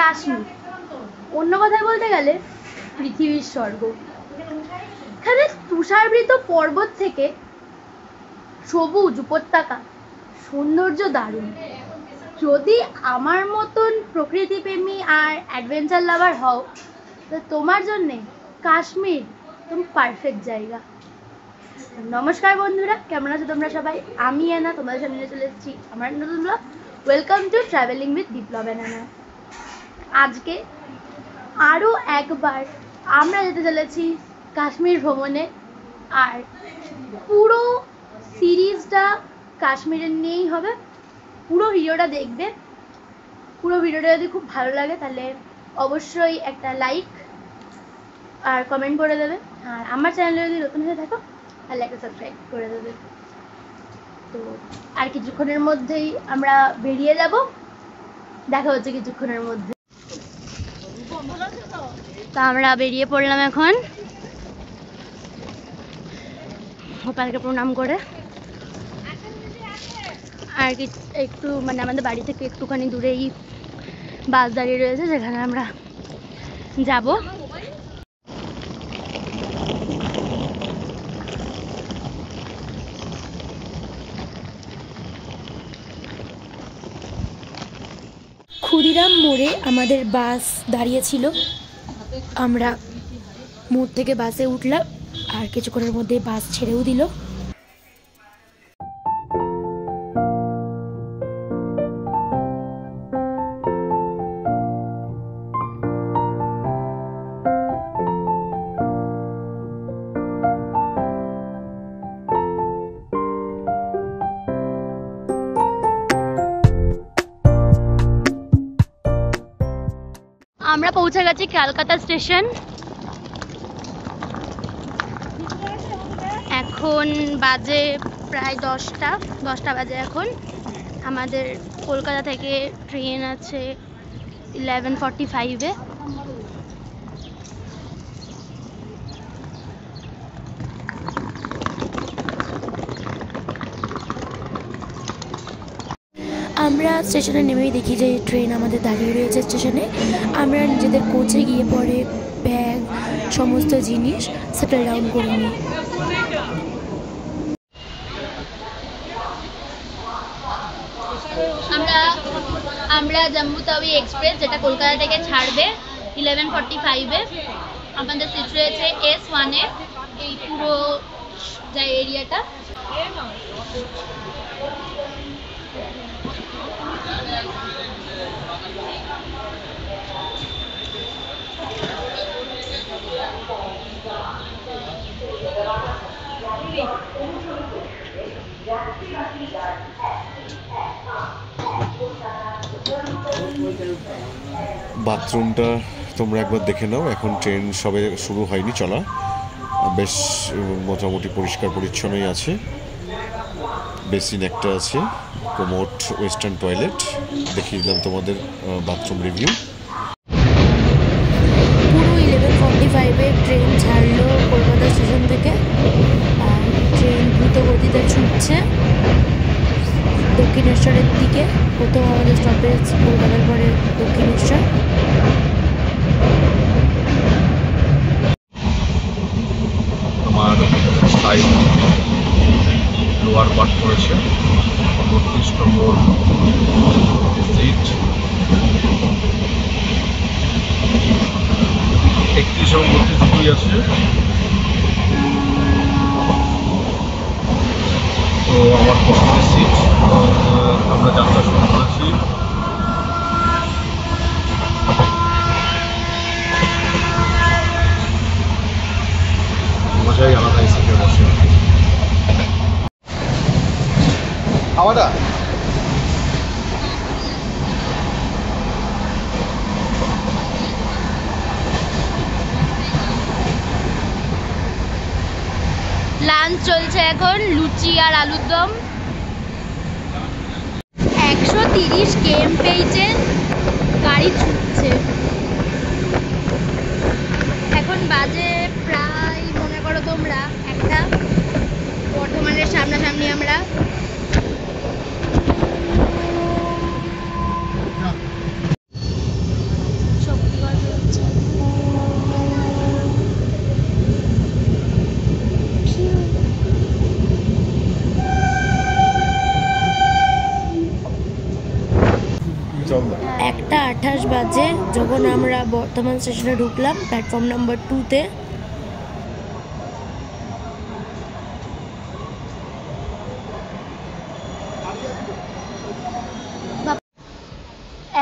কাশ্মীর, অন্য কথায় বলতে গেলে পৃথিবীর স্বর্গ। এখানে তুষারাবৃত পর্বত থেকে সবুজ উপত্যকা, সৌন্দর্য দারুণ। যদি আমার মতন প্রকৃতিপ্রেমী আর অ্যাডভেঞ্চার লাভার হও, তো তোমার জন্যে কাশ্মীর তুমি পারফেক্ট জায়গা। নমস্কার বন্ধুরা, কেমন আছো তোমরা সবাই? আমি অ্যানা তোমাদের সামনে চলে এসেছি আমার নতুন vlog. Welcome to travelling with Biplab and Anna. আজকে আরও একবার আমরা যেতে চলেছি কাশ্মীর ভ্রমণে, আর পুরো সিরিজটা কাশ্মীরের নিয়েই হবে। পুরো ভিডিওটা দেখবে। পুরো ভিডিওটা যদি খুব ভালো লাগে তাহলে অবশ্যই একটা লাইক আর কমেন্ট করে দেবে, আর আমার চ্যানেলে যদি নতুন হয়ে থাকো তাহলে একটা সাবস্ক্রাইব করে দেবে। তো আর কিছুক্ষণের মধ্যেই আমরা বেরিয়ে যাব, দেখা হচ্ছে কিছুক্ষণের মধ্যে। তা আমরা বেরিয়ে পড়লাম এখন গোপালকে প্রণাম করে। আর কি একটু মানে আমাদের বাড়ি থেকে একটুখানি দূরেই বাস দাঁড়িয়ে রয়েছে, যেখানে আমরা যাব। ক্ষুদিরাম মোড়ে আমাদের বাস দাঁড়িয়েছিল। আমরা মোড় থেকে বাসে উঠলাম, আর কিছুক্ষণের মধ্যে বাস ছেড়েও দিল। আমরা পৌঁছে গেছি কলকাতা স্টেশন। এখন বাজে প্রায় 10টা বাজে এখন। আমাদের কলকাতা থেকে ট্রেন আছে 11:45-এ। আমরা স্টেশনে নেমেই দেখি যে ট্রেন আমাদের দাঁড়িয়ে রয়েছে স্টেশনে। আমরা নিজেদের কোচে গিয়ে পরে ব্যাগ সমস্ত জিনিস সেটেল ডাউন করে নিই। আমরা জম্মু তাওয়ি এক্সপ্রেস, যেটা কলকাতা থেকে ছাড়বে 11:45-এ। আমাদের সিট রয়েছে S1-এ, এই পুরো যা এরিয়াটা। বাথরুমটা তোমরা একবার দেখে নাও। এখন ট্রেন সবে শুরু হয়নি চলা, বেশ মোটামুটি পরিষ্কার পরিচ্ছন্নই আছে। বেসিন একটা আছে, কোমোড, ওয়েস্টার্ন টয়লেট। দেখিয়ে দিলাম তোমাদের বাথরুম রিভিউ। পুরো 11:45-এ ট্রেন ছাড়লো কলকাতা স্টেশন থেকে, আর ট্রেন দ্রুত গতিতে ছুটছে দক্ষিণেশ্বরের দিকে। প্রথম আমাদের স্টপেজ কলকাতার পরে দক্ষিণেশ্বর। আমার সাইড লোয়ার বার্থ করেছে 32 নম্বর সিট, 31 এবং 32 দুটোই আছে। তো আমার পছন্দের সিট। আমরা যাত্রা শুরু করেছি। মজাই আলাদা এই সিটে বসে। খাওয়াটা লাঞ্চ চলছে এখন, লুচি আর আলুর দম। 130 km/h গাড়ি ছুটছে। এখন বাজে প্রায় মনে করো তোমরা 1টা। বর্ধমানের সামনাসামনি আমরা। 1:28 বাজে যখন আমরা বর্ধমান স্টেশনে ঢুকলাম প্ল্যাটফর্ম নাম্বার 2-তে।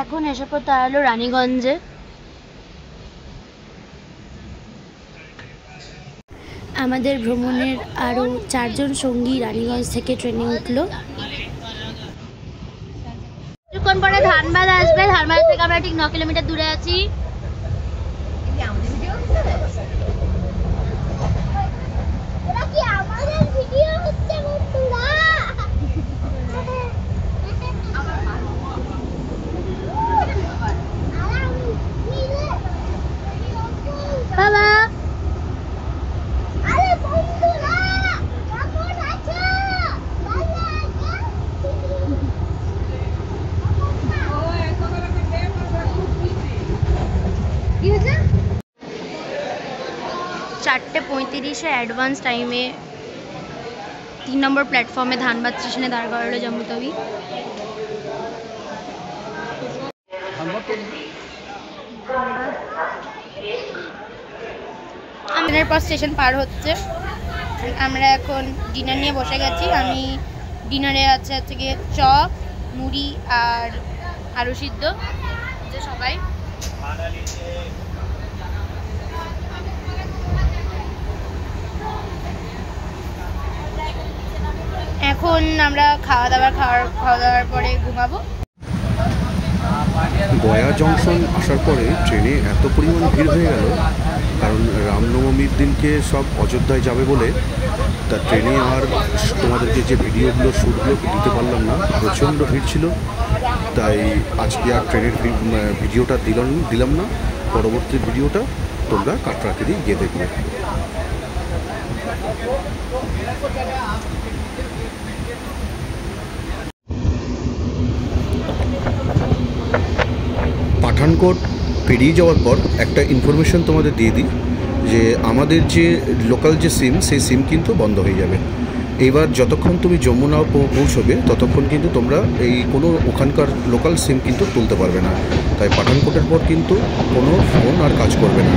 এখন এসে পড়তে হলো রানীগঞ্জে। আমাদের ভ্রমণের আরও 4 জন সঙ্গী রানীগঞ্জ থেকে ট্রেনে উঠলো। কিছুক্ষণ পরে ধানবাদ আসবে। ধানবাদ থেকে আমরা ঠিক 9 কিলোমিটার দূরে আছি। বাবা কি হয়েছে? 4:35 অ্যাডভান্স টাইমে 3 নম্বর প্ল্যাটফর্মে ধানবাদ স্টেশনে দাঁড় করালো জম্মুতাবি। আমাদের পর স্টেশন পার হচ্ছে। আমরা এখন ডিনার নিয়ে বসে গেছি। আমি ডিনারে আছে হচ্ছে গিয়ে চপ, মুড়ি আর আলু সিদ্ধ। যে সবাই এখন আমরা খাওয়া দাওয়ার পরে ঘুমাবো। গয়া জংশন আসার পরে ট্রেনে এত পরিমাণ ভিড় হয়ে গেল, কারণ রামনবমীর দিনকে সব অযোধ্যায় যাবে বলে তা ট্রেনে আর তোমাদেরকে যে ভিডিওগুলো শ্যুটগুলো দিতে পারলাম না, প্রচণ্ড ভিড় ছিল। তাই আজকে আর ট্রেনের ভিডিওটা দিলাম না। পরবর্তী ভিডিওটা তোমরা কাটরাতেরই গিয়ে দেখবে। পাঠানকোট পেরিয়ে যাওয়ার পর একটা ইনফরমেশন তোমাদের দিয়ে দিই যে আমাদের যে লোকাল যে সিম, সেই সিম কিন্তু বন্ধ হয়ে যাবে। এইবার যতক্ষণ তুমি যমুনা পৌঁছবে ততক্ষণ কিন্তু তোমরা এই কোনো ওখানকার লোকাল সিম কিন্তু তুলতে পারবে না। তাই পাঠানকোটের পর কিন্তু কোনো ফোন আর কাজ করবে না।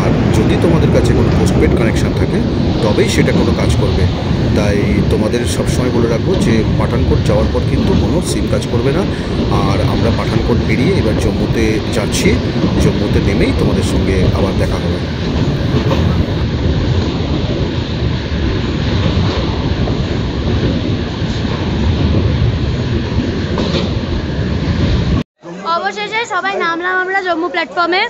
আর যদি তোমাদের কাছে কোনো পোস্টপেড কানেকশান থাকে তবেই সেটা কোনো কাজ করবে। তাই তোমাদের সবসময় বলে রাখবো যে পাঠানকোট যাওয়ার পর কিন্তু কোনো সিম কাজ করবে না। আর আমরা পাঠানকোট বেরিয়ে এবার জম্মুতে যাচ্ছি। জম্মুতে নেমেই তোমাদের সঙ্গে আবার দেখা হবে। অবশেষে সবাই নামলাম আমরা জম্মু প্ল্যাটফর্মে।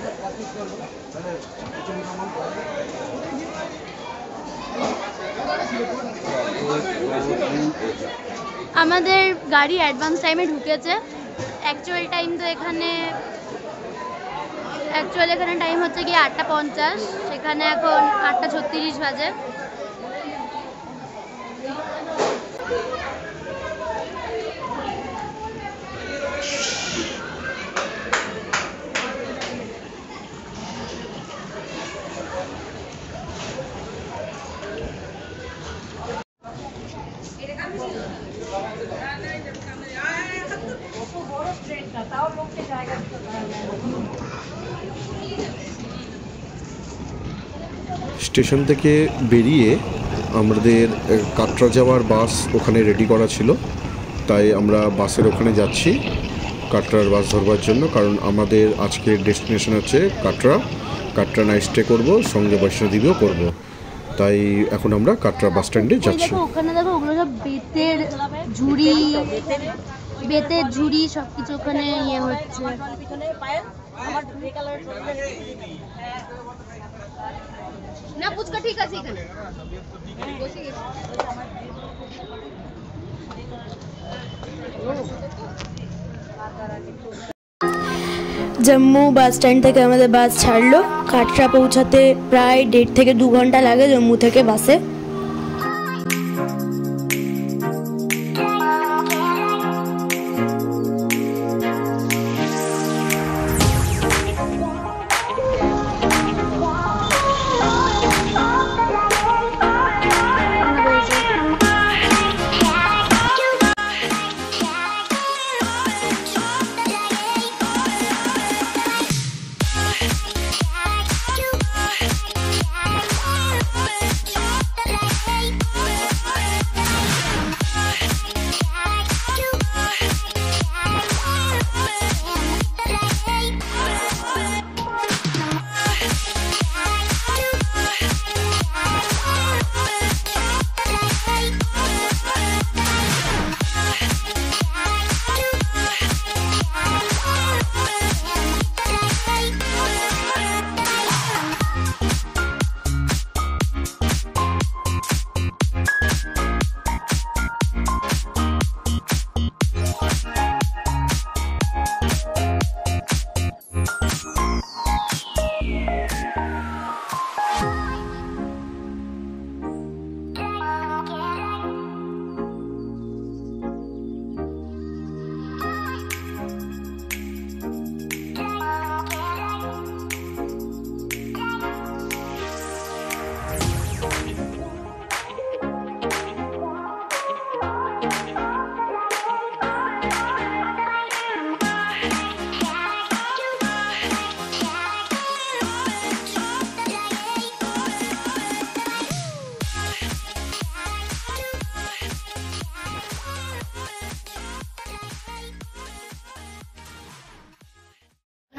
আমাদের গাড়ি অ্যাডভান্স টাইমে ঢুকেছে। অ্যাকচুয়াল টাইম তো এখানে টাইম হচ্ছে গিয়ে 8:50, সেখানে এখন 8:36 বাজে। স্টেশন থেকে বেরিয়ে আমাদের কাটরা যাওয়ার বাস ওখানে রেডি করা ছিল, তাই আমরা বাসের ওখানে যাচ্ছি কাটরার বাস ধরবার জন্য। কারণ আমাদের আজকের ডেস্টিনেশন হচ্ছে কাটরা নাইট স্টে করবো, সঙ্গে বৈষ্ণোদেবীও করব। তাই এখন আমরা কাটরা বাস স্ট্যান্ডে যাচ্ছি। ওখানে দেখো ওগুলো সব বেতের ঝুড়ি সবকিছু ওখানে ইয়ে হচ্ছে। না পুচকা ঠিক আছে এখানে বসে গেছি। জম্মু বাস স্ট্যান্ড থেকে আমাদের বাস ছাড়লো। কাটরা পৌঁছাতে প্রায় 1.5 থেকে 2 ঘন্টা লাগে জম্মু থেকে বাসে।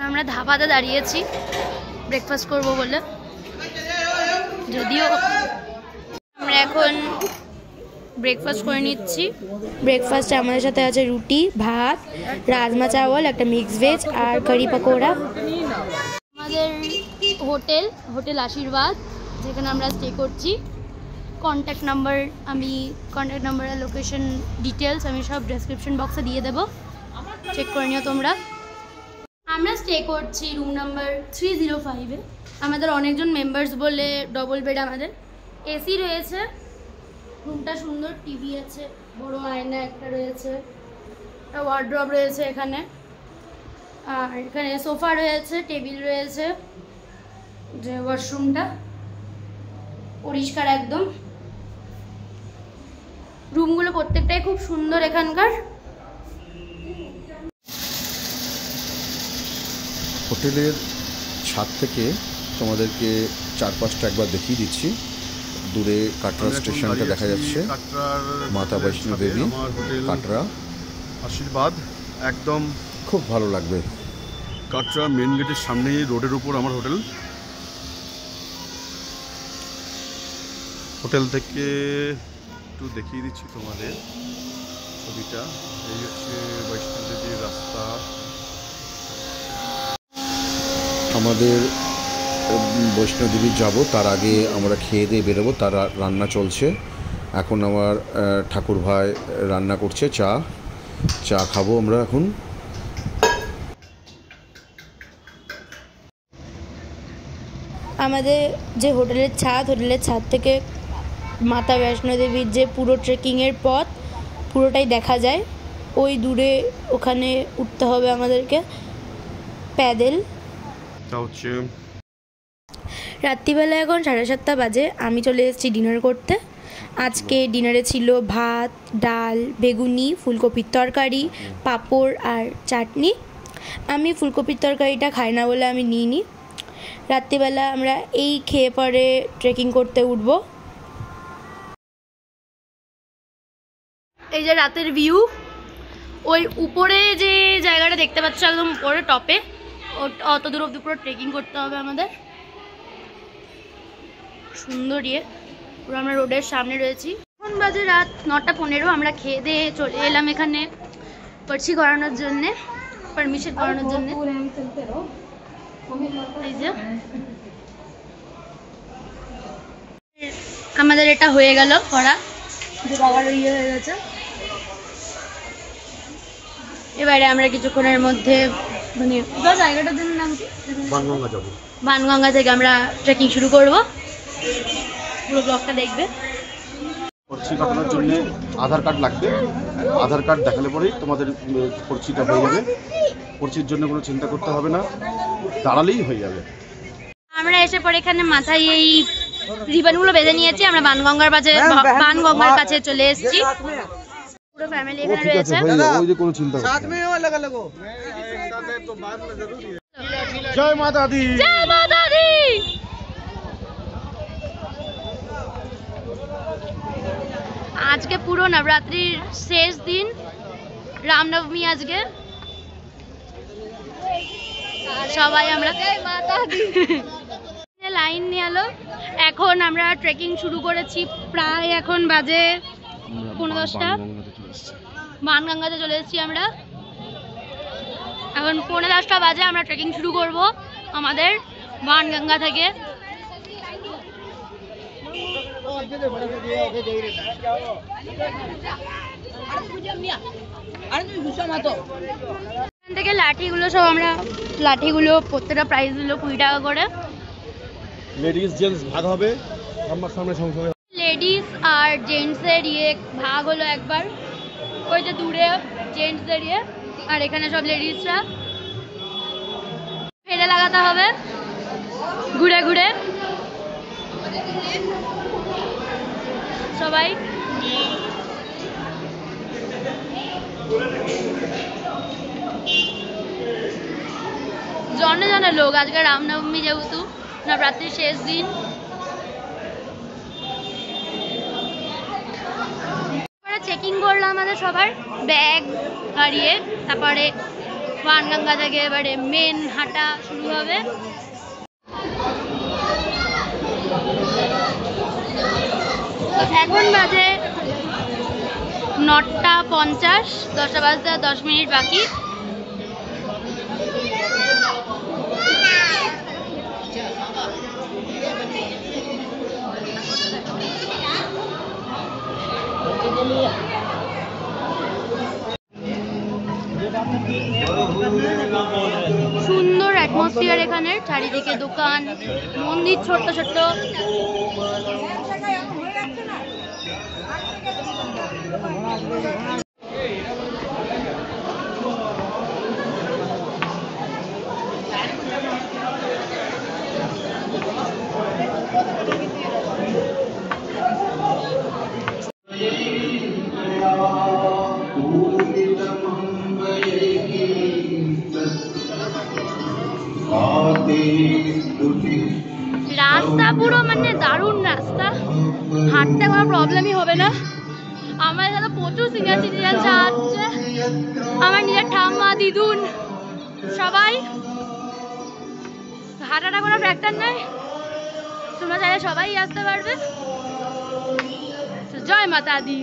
আমরা ধাবাতে দাঁড়িয়েছি ব্রেকফাস্ট করব বলে, যদিও আমরা এখন ব্রেকফাস্ট করে নিচ্ছি। ব্রেকফাস্টে আমাদের সাথে আছে রুটি, ভাত, রাজমা চাওয়াল, একটা মিক্স ভেজ আর কারি পাকোড়া। আমাদের হোটেল আশীর্বাদ, যেখানে আমরা স্টে করছি। কন্ট্যাক্ট নাম্বার আর লোকেশন ডিটেলস আমি সব ডেসক্রিপশন বক্সে দিয়ে দেবো, চেক করে নিও তোমরা। আমরা স্টে করছি রুম নাম্বার 305-এ। আমাদের অনেকজন মেম্বার্স বলে ডবল বেড, আমাদের এসি রয়েছে, রুমটা সুন্দর, টিভি আছে, বড় আয়না একটা রয়েছে, একটা ওয়ার্ড্রব রয়েছে এখানে, আর এখানে সোফা রয়েছে, টেবিল রয়েছে, যে ওয়াশরুমটা পরিষ্কার একদম। রুমগুলো প্রত্যেকটাই খুব সুন্দর এখানকার। হোটেলের ছাদ থেকে তোমাদেরকে চারপাশটা একবার দেখিয়ে দিচ্ছি। দূরে কাটরা স্টেশনটা দেখা যাচ্ছে, মাতা বৈষ্ণো দেবী কাটরা আশীর্বাদ, একদম খুব ভালো লাগবে। কাটরা মেন গেটের সামনেই রোডের উপর আমার হোটেল থেকে একটু দেখিয়ে দিচ্ছি তোমাদের ছবিটা। এই হচ্ছে বৈষ্ণো দেবীর রাস্তা। আমাদের বৈষ্ণো দেবী যাব, তার আগে আমরা খেয়ে দিয়ে বেরোবো, তার রান্না চলছে এখন। আমার ঠাকুর ভাই রান্না করছে, চা খাবো আমরা এখন। আমাদের যে হোটেলের ছাদ থেকে মাতা বৈষ্ণো দেবীর যে পুরো ট্রেকিংয়ের পথ পুরোটাই দেখা যায়। ওই দূরে ওখানে উঠতে হবে আমাদেরকে প্যাডেল। হচ্ছে রাত্রিবেলা এখন 7:30 বাজে, আমি চলে এসেছি ডিনার করতে। আজকে ডিনারে ছিল ভাত, ডাল, বেগুনি, ফুলকপির তরকারি, পাঁপড় আর চাটনি। আমি ফুলকপির তরকারিটা খাই না বলে আমি নিইনি। রাত্রিবেলা আমরা এই খেয়ে পরে ট্রেকিং করতে উঠব। এই যে রাতের ভিউ, ওই উপরে যে জায়গাটা দেখতে পাচ্ছ একদম উপরে টপে, অত দূর অব্দি পুরো ট্রেকিং করতে হবে আমাদের। সুন্দর পুরো আমরা রোডের সামনে রয়েছি। এখন বাজে রাত 9:15। আমরা খেয়ে দিয়ে চলে এলাম এখানে পারমিশন করানোর জন্যে। এই যে আমাদের এটা হয়ে গেল করা, যে বাবার হয়ে গেছে। এবারে আমরা কিছুক্ষণের মধ্যে মানে জায়গাটার জন্য নাম কি, বানগঙ্গা থেকে আমরা ট্রেকিং শুরু করব। পুরো ব্লগটা দেখবে। পরিচি কাটানোর জন্য আধার কার্ড লাগবে। আধার কার্ড দেখালে পরেই তোমাদের পরিচিটা হয়ে যাবে। পরিচির জন্য কোনো চিন্তা করতে হবে না, দাঁড়ালেই হয়ে যাবে। আমরা এসে পরে এখানে মাথায় এই রিবনগুলো বেঁধে নিয়েছি। আমরা বানগঙ্গার কাছে চলে এসেছি। পুরো ফ্যামিলি এখানে রয়েছে। ওই যে কোনো চিন্তা করতে হবে না। জয় মাতা দি, জয় মাতা দি। আজকে পুরো নবরাত্রির শেষ দিন, রামনবমী আজকে। সবাই আমরা লাইন নিয়ে এলো। এখন আমরা ট্রেকিং শুরু করেছি, প্রায় এখন বাজে 9:10। বানগঙ্গাতে চলে এসেছি আমরা। এখন 9:10 বাজে, আমরা ট্রেকিং শুরু করব আমাদের বানগঙ্গা থেকে। এখান থেকে লাঠিগুলো প্রত্যেকটা প্রাইস দিল 20 টাকা করে। লেডিস জেন্টস ভাগ হবে, সামনে সংসদে লেডিস আর জেন্টসের ভাগ হলো একবার। ওই যে দূরে জেন্টসদের আর এখানে সব লেডিসরা। ফেলে লাগাতে হবে ঘুরে ঘুরে সবাই। জনে জনে লোক, আজকে রামনবমী, যেহেতু নবরাত্রির শেষ দিন। চেকিং করলাম আমাদের সবার ব্যাগ হারিয়ে, তারপরে বানগঙ্গা থেকে এবারে মেন হাঁটা শুরু হবে। এখন বাজে 9:50, 10টা বাজতে 10 মিনিট বাকি। সুন্দর অ্যাটমসফিয়ার এখানের, চারিদিকে দোকান, মন্দির ছোট্ট ছোট্ট। রাস্তা পুরো মানে দারুণ রাস্তা, হাঁটতে কোনো প্রবলেমই হবে না। আমার এখানে প্রচুর সিনিয়র সিটিজেন যাচ্ছে, আমার নিজের ঠাম্মা দিদুন সবাই। হাঁটাটা কোনো ফ্যাক্টর নেই, তোমরা চাইলে সবাই আসতে পারবে। জয় মাতা দি।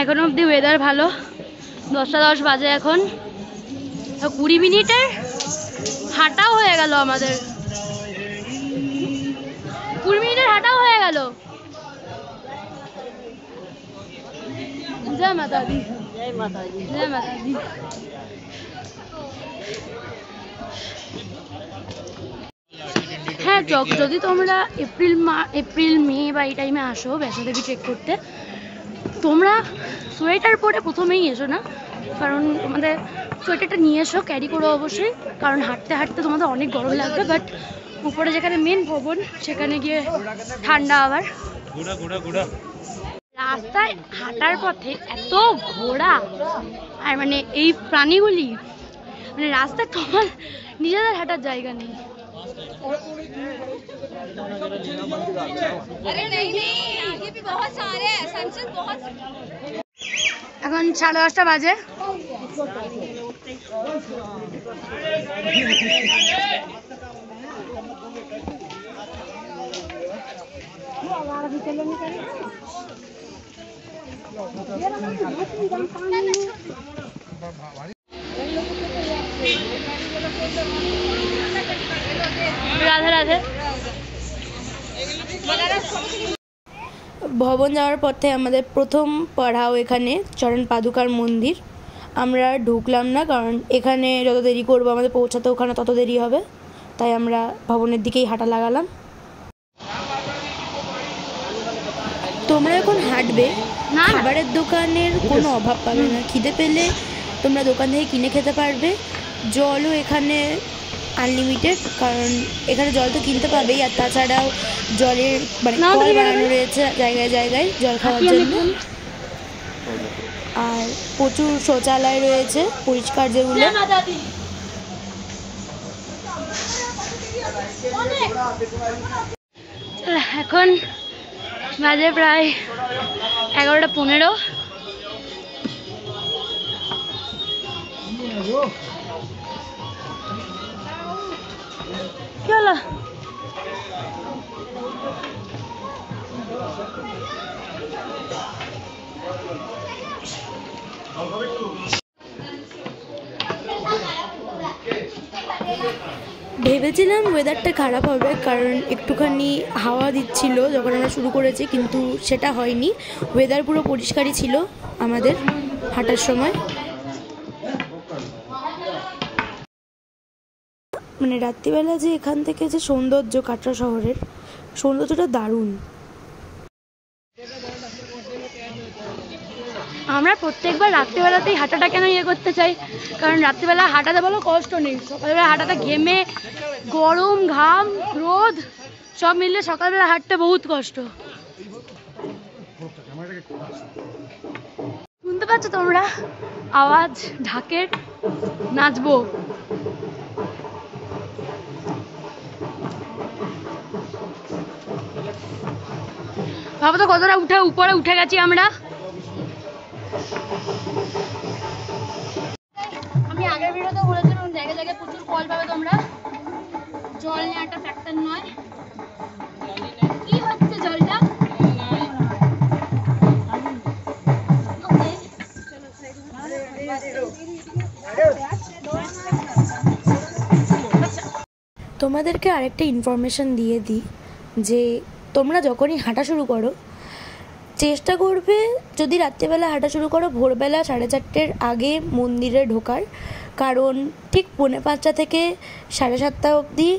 এখন অব্দি ওয়েদার ভালো, 10:10 বাজে এখন। 20 মিনিটের হাঁটাও হয়ে গেল আমাদের, 20 মিনিটের হাঁটাও হয়ে গেল। জয় মাতা দি, জয় মাতা দি, জয় মাতা দি। হ্যাঁ, যদি তোমরা এপ্রিল মে বা এই টাইমে আসো বৈষ্ণোদেবী ট্রেক করতে, তোমরা সোয়েটার পরে প্রথমেই এসো না, কারণ তোমাদের সোয়েটারটা নিয়ে এসো, ক্যারি করো অবশ্যই, কারণ হাঁটতে হাঁটতে তোমাদের অনেক গরম লাগবে। বাট উপরে যেখানে মেন ভবন সেখানে গিয়ে ঠান্ডা আবার। রাস্তায় হাঁটার পথে এত ঘোড়া আর মানে এই প্রাণীগুলি, মানে রাস্তায় তোমার নিজেদের হাঁটার জায়গা নেই। এখন 10:30 বাজে। রাধে রাধে। ভবন যাওয়ার পথে আমাদের প্রথম পড়াও এখানে চরণ পাদুকার মন্দির। আমরা ঢুকলাম না, কারণ এখানে যত দেরি করবো আমাদের পৌঁছাতে ওখানে তত দেরি হবে, তাই আমরা ভবনের দিকেই হাঁটা লাগালাম। তোমরা এখন হাঁটবে, খাবারের দোকানের কোনো অভাব পাবে না, খিদে পেলে তোমরা দোকান থেকে কিনে খেতে পারবে। জলও এখানে আনলিমিটেড, কারণ এখানে জল তো কিনতে পাবেই, আর তাছাড়াও জলের মানে কল বানানো রয়েছে জায়গায় জায়গায় জল খাওয়ার জন্য। আর প্রচুর শৌচালয় রয়েছে পরিষ্কার, যেগুলো এখন বাজে প্রায় 11:15। কি হলো? ভেবেছিলাম ওয়েদারটা খারাপ হবে, কারণ একটুখানি হাওয়া দিচ্ছিল যখন আমরা শুরু করেছি, কিন্তু সেটা হয়নি। ওয়েদার পুরো পরিষ্কারই ছিল আমাদের হাঁটার সময়। মানে রাত্রিবেলা যে এখান থেকে যে সৌন্দর্য, কাটরা শহরের সৌন্দর্যটা দারুণ। আমরা প্রত্যেকবার রাত্রিবেলাতেই হাঁটাটা কেন করতে চাই, কারণ রাত্রিবেলা হাঁটাতে বলো কষ্ট নেই, সকালবেলা হাঁটাতে ঘেমে গরম ঘাম রোদ সব মিললে সকালবেলা হাঁটতে বহুত কষ্ট। শুনতে পাচ্ছ তোমরা আওয়াজ ঢাকের, নাচবো। ভাবো তো কতটা উপরে উঠে গেছি আমরা। আমি আগের ভিডিওতে বলেছিলাম জায়গায় জায়গায় প্রচুর কল পাবে তোমরা, জল নিয়ে একটা ফ্যাক্টর নয়। কি হচ্ছে জলটা? তোমাদেরকে আরেকটা ইনফরমেশন দিয়ে দিই যে তোমরা যখনই হাঁটা শুরু করো চেষ্টা করবে যদি রাত্রিবেলা হাঁটা শুরু করো ভোরবেলা 4:30-এর আগে মন্দিরে ঢোকার, কারণ ঠিক 5:45 থেকে 7:30 অবধি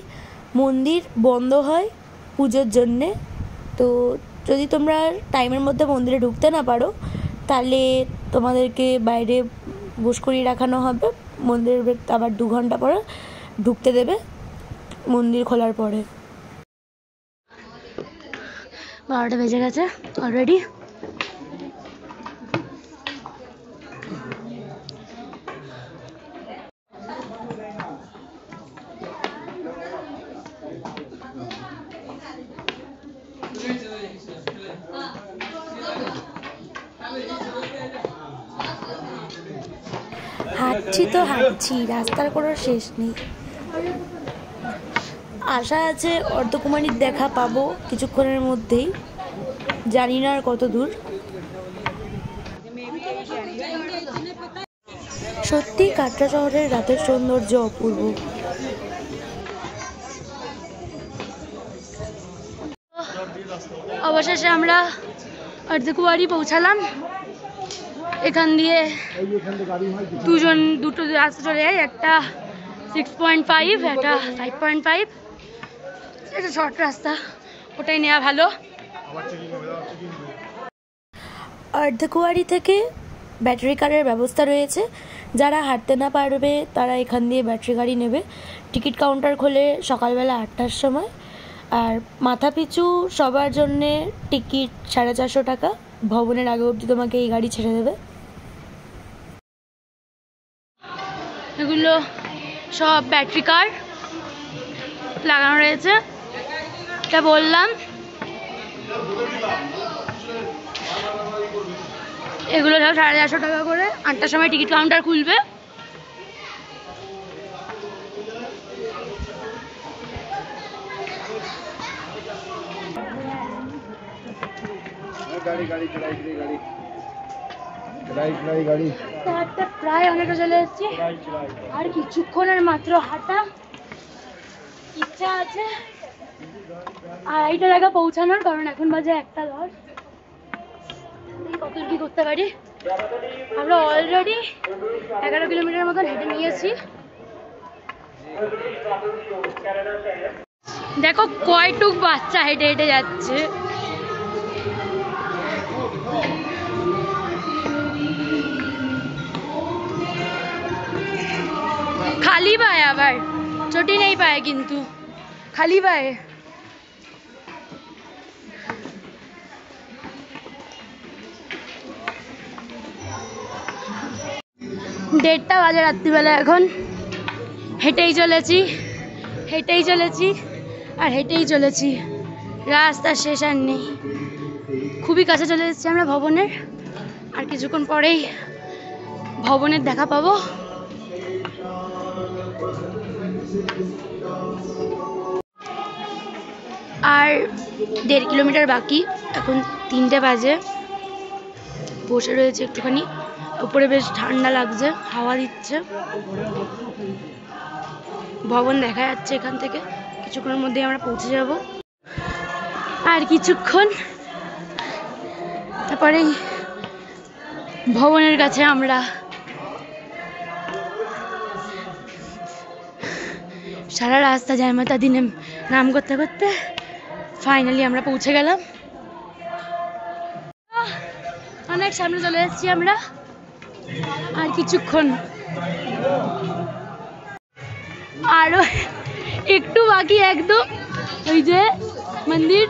মন্দির বন্ধ হয় পুজোর জন্যে। তো যদি তোমরা টাইমের মধ্যে মন্দিরে ঢুকতে না পারো তাহলে তোমাদেরকে বাইরে বস করিয়ে রাখানো হবে, মন্দিরের আবার 2 ঘন্টা পরে ঢুকতে দেবে মন্দির খোলার পরে। 12টা বেজে গেছে অলরেডি। হাঁটছি তো হাঁটছি, রাস্তার কোনো শেষ নেই। আশা আছে অর্ধকুমারীর দেখা পাবো কিছুক্ষণের মধ্যেই, জানি না আর কত দূর। সত্যি কাটরা শহরের রাতের সৌন্দর্য অপূর্ব। অবশেষে আমরা অর্ধকুমারী পৌঁছালাম। এখান দিয়ে দুটো রাস্তা চলে যায়, একটা 6.5 একটা 5.5। এটা শর্ট রাস্তা, ওটাই নেওয়া ভালো। অর্ধকুয়ারি থেকে ব্যাটারি কারের ব্যবস্থা রয়েছে, যারা হাঁটতে না পারবে তারা এখান দিয়ে ব্যাটারি গাড়ি নেবে। টিকিট কাউন্টার খোলে সকালবেলা 8টার সময়, আর মাথা পিছু সবার জন্যে টিকিট 450 টাকা। ভবনের আগে অবধি তোমাকে এই গাড়ি ছেড়ে দেবে। এগুলো সব ব্যাটারি কার লাগানো রয়েছে, এটা বললাম। এগুলো সব 450 টাকা করে। 8টার সময় টিকিট কাউন্টার খুলবে। প্রায় অনেকটা চলে এসেছি, আর কিছুক্ষণের মাত্র হাঁটা। ইচ্ছা আছে 2:30 টাকা পৌঁছানোর, কারণ এখন বাজে 1:10। কত কি করতে পারি। আমরা অলরেডি 11 কিলোমিটার মতন হেঁটে নিয়েছি। দেখো কয়টুক বাচ্চা হেঁটে হেঁটে যাচ্ছে। খালি পায়ে, আবার চটি নেই পায়ে, কিন্তু খালি পায়ে। 1:30 বাজে রাত্রিবেলা এখন। হেঁটেই চলেছি আর হেঁটেই চলেছি, রাস্তা শেষ আর নেই। খুবই কাছে চলে এসেছি আমরা ভবনের, আর কিছুক্ষণ পরেই ভবনের দেখা পাবো। আর 1.5 কিলোমিটার বাকি, এখন 3টে বাজে। বসে রয়েছে একটুখানি, উপরে বেশ ঠান্ডা লাগছে, হাওয়া দিচ্ছে। ভবন দেখা যাচ্ছে এখান থেকে। কিছুক্ষণের মধ্যেই আমরা পৌঁছে যাব, আর কিছুক্ষণ তারপরেই ভবনের কাছে আমরা। সারা রাস্তা জয় মাতা দি নাম করতে করতে ফাইনালি আমরা পৌঁছে গেলাম। অনেক অনেক সামনে চলে এসেছি আমরা, আর কিছুক্ষণ, আরো একটু বাকি একদম। ওই যে মন্দির,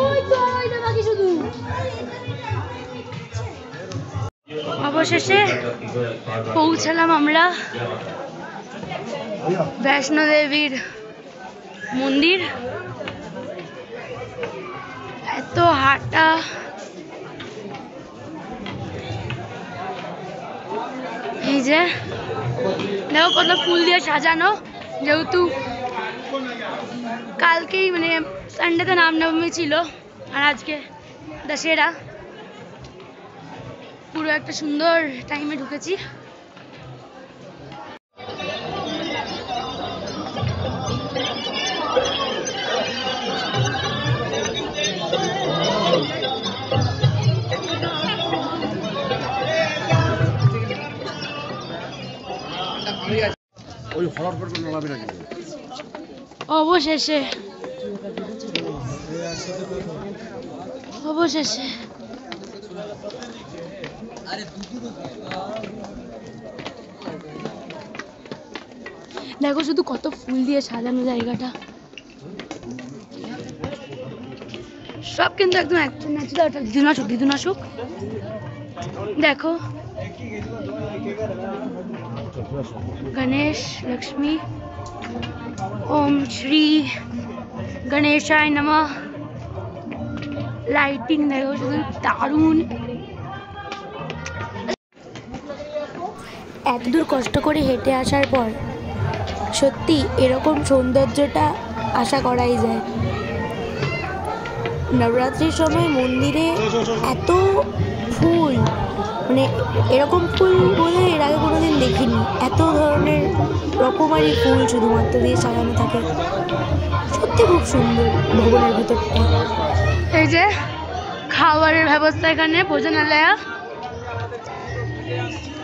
ওই তো বাকি শুধু। অবশেষে পৌঁছালাম আমরা বৈষ্ণো দেবীর মন্দির। এত হাঁটা, এই যে দেখো কত ফুল দিয়ে সাজানো, যেহেতু কালকেই মানে সানডেতে রামনবমী ছিল আর আজকে দশেরা, পুরো একটা সুন্দর টাইমে ঢুকেছি। ওই হলার পর কোনো লাভ না কিন্তু। অবশেষে অবশেষে দেখো শুধু কত ফুল দিয়ে সাজানো জায়গাটা, সব কিন্তু একদম দিদুনাশুক। দেখো गणेश लक्ष्मी ओम श्री गणेशाय नमः। लाइटिंग देखो শুধু দারুণ। এত দূর কষ্ট করে হেঁটে আসার পর সত্যি এরকম সৌন্দর্যটা আশা করাই যায়। নবরাত্রির সময় মন্দিরে এত ফুল, মানে এরকম ফুল বলে এর আগে কোনোদিন দেখিনি। এত ধরনের রকমারি ফুল শুধুমাত্র দিয়ে সাজানো থাকে, সত্যি খুব সুন্দর ভবনের ভেতরটা। এই যে খাবারের ব্যবস্থা এখানে, ভোজনালয়,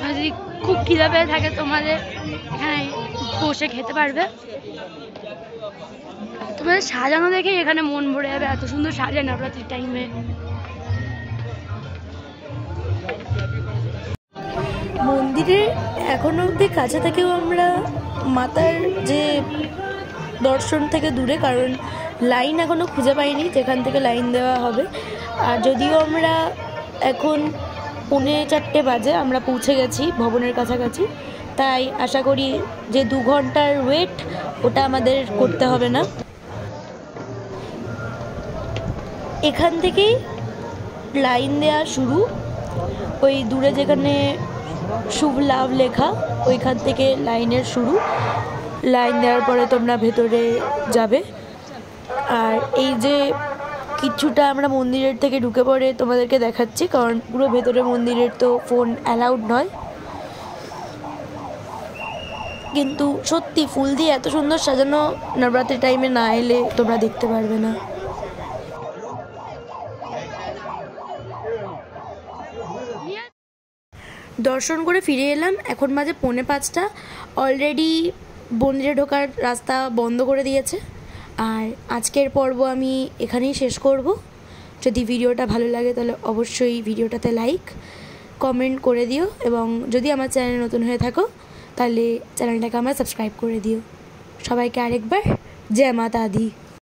যদি খুব খিদে পেয়ে থাকে তোমাদের এখানে বসে খেতে পারবে। তোমাদের সাজানো দেখে এখানে মন ভরে যাবে, এত সুন্দর সাজায় নবরাত্রির টাইমে। মন্দিরের এখনো অবধি কাছে থেকেও আমরা মাতার যে দর্শন থেকে দূরে, কারণ লাইন এখনো খুঁজে পাইনি যেখান থেকে লাইন দেওয়া হবে। আর যদিও আমরা এখন 3:45 বাজে, আমরা পৌঁছে গেছি ভবনের কাছাকাছি, তাই আশা করি যে 2 ঘন্টার ওয়েট ওটা আমাদের করতে হবে না। এখান থেকেই লাইন দেওয়া শুরু, ওই দূরে যেখানে শুভ লাভ লেখা ওইখান থেকে লাইনের শুরু। লাইন দেওয়ার পরে তোমরা ভেতরে যাবে। আর এই যে কিছুটা আমরা মন্দিরের থেকে ঢুকে পড়ে তোমাদেরকে দেখাচ্ছি, কারণ পুরো ভেতরে মন্দিরের তো ফোন অ্যালাউড নয়। কিন্তু সত্যি ফুল দিয়ে এত সুন্দর সাজানো নবরাত্রির টাইমে না এলে তোমরা দেখতে পারবে না। দর্শন করে ফিরে এলাম, এখন বাজে 4:45। অলরেডি মন্দিরে ঢোকার রাস্তা বন্ধ করে দিয়েছে। আর আজকের পর্ব আমি এখানেই শেষ করব। যদি ভিডিওটা ভালো লাগে তাহলে অবশ্যই ভিডিওটাতে লাইক কমেন্ট করে দিও, এবং যদি আমার চ্যানেলে নতুন হয়ে থাকো তাহলে চ্যানেলটাকে আমার সাবস্ক্রাইব করে দিও। সবাইকে আরেকবার জয় মাতা দি।